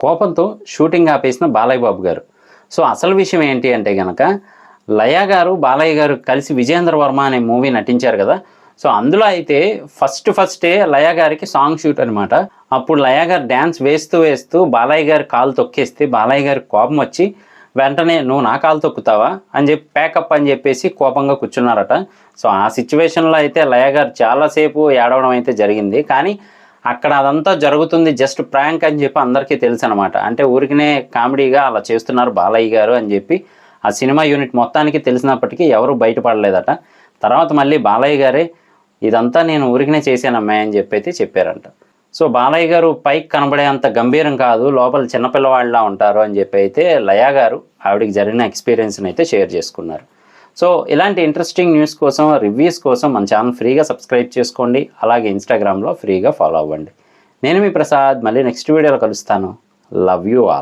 కోపంతో షూటింగ్ ఆపేసిన బాలయ్య బాబు గారు. సో అసలు విషయం ఏంటి అంటే గనక లయ గారు, బాలయ్య గారు కలిసి 'విజయేంద్ర వర్మ' అనే మూవీ నటించారు కదా. సో అందులో అయితే ఫస్టే లయ గారికి సాంగ్ షూట్ అనమాట. అప్పుడు లయ గారు డ్యాన్స్ వేస్తూ బాలయ్య గారి కాలు తొక్కేస్తే బాలయ్య గారికి కోపం వచ్చి వెంటనే "నువ్వు నా కాలు తొక్కుతావా" అని చెప్పి ప్యాకప్ అని చెప్పేసి కోపంగా కూర్చున్నారట. సో ఆ సిచ్యువేషన్లో అయితే లయ గారు చాలాసేపు ఏడవడం అయితే జరిగింది. కానీ అక్కడ అదంతా జరుగుతుంది జస్ట్ ప్రాంక్ అని చెప్పి అందరికీ తెలుసు అనమాట. అంటే ఊరికనే కామెడీగా అలా చేస్తున్నారు బాలయ్య గారు అని చెప్పి ఆ సినిమా యూనిట్ మొత్తానికి తెలిసినప్పటికీ ఎవరు బయటపడలేదట. తర్వాత మళ్ళీ బాలయ్య గారే "ఇదంతా నేను ఊరికనే చేశానమ్మా" అని చెప్పి అయితే చెప్పారంట. సో బాలయ్య గారు పైకి కనబడే అంత గంభీరం కాదు, లోపల చిన్నపిల్లవాళ్ళలా ఉంటారు అని చెప్పి అయితే లయ గారు ఆవిడకి జరిగిన ఎక్స్పీరియన్స్ని అయితే షేర్ చేసుకున్నారు. సో ఇలాంటి ఇంట్రెస్టింగ్ న్యూస్ కోసం, రివ్యూస్ కోసం మన ఛానల్ ఫ్రీగా సబ్స్క్రైబ్ చేసుకోండి. అలాగే ఇన్స్టాగ్రామ్లో ఫ్రీగా ఫాలో అవ్వండి. నేను మీ ప్రసాద్. మళ్ళీ నెక్స్ట్ వీడియోలో కలుస్తాను. Love you all.